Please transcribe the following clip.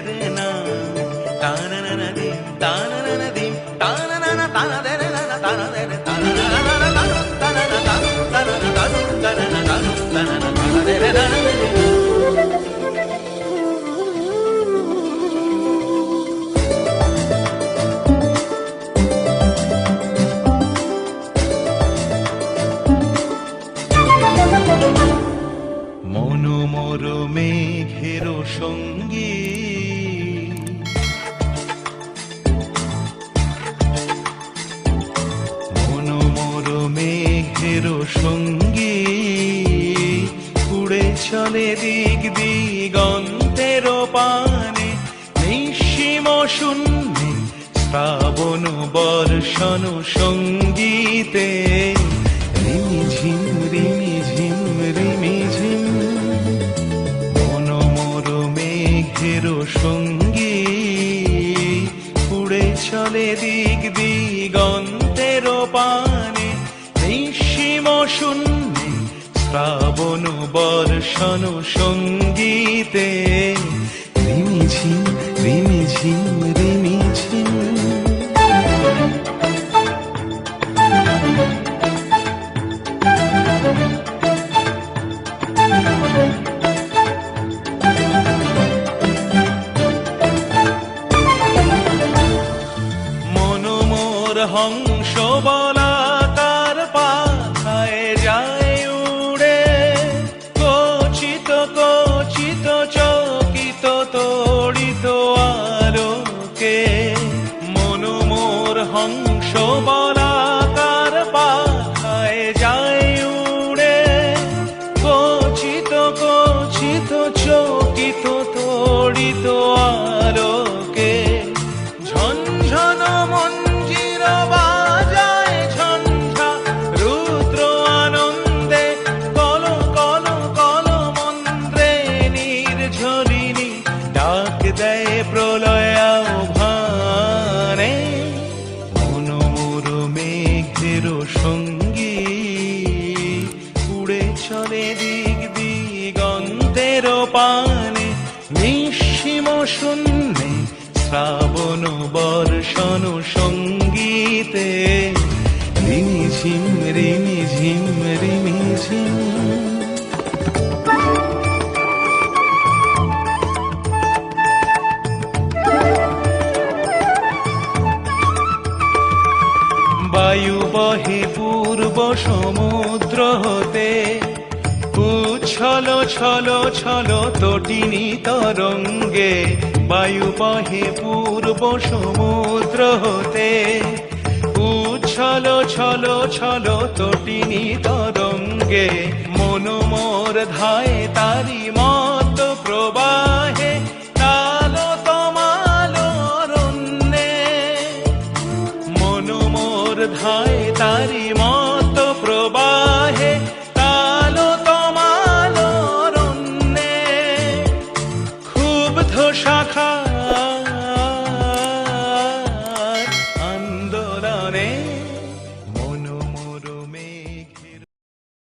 রে না তানা না না দিম তানা না না দিম তানা না না তানা দে রে না তানা দে রে তানা না না না তানা না তানা তানা না তানা না তানা না তানা দে রে না মনোমর মেঘের সঙ্গী মনোমর মেঘের সঙ্গী উড়ে চলে দিক দিগন্তের পানে নিঃসীম শূন্যে শ্রাবণ বর্ষণ সঙ্গীতে রিমিঝিম রিমিঝিম রিমিঝিম মনোমর মেঘের সঙ্গী উড়ে চলে দিক দিগন্তের পানে নিঃসীম শূন্যে শ্রাবণ বর্ষণ সঙ্গীতে রিমিঝিম রিমিঝিম রিমিঝিম মনোমর হংস বলাকার পাখায় যায় উড়ে কচিত কচিত চকিত তড়িত আলোকে মনোমর হংস বলাকার পাখায় যায় উড়ে কচিত কচিত চকিত তড়িত আলোকে ঝনঝন মঞ্জির বাজায় ঝঞ্ঝা রুদ্র আনন্দে কল কল কল মন্ত্রে নির্ঝরিণী ডাক দেয় প্রলয় আহ্বানে মনোমর মেঘের সঙ্গী উড়ে চলে দিক দিগন্তের পানে নিঃসীম শূন্যে শ্রাবণ বর্ষণ সঙ্গীতে রিমিঝিম রিমিঝিম রিমিঝিম বায়ু বহে পূর্ব সমুদ্র হতে উচ্ছল ছল ছল তটিনী তরঙ্গে বায়ু বহে পূর্ব সমুদ্র হতে উচ্ছল ছল ছল তটিনী তরঙ্গে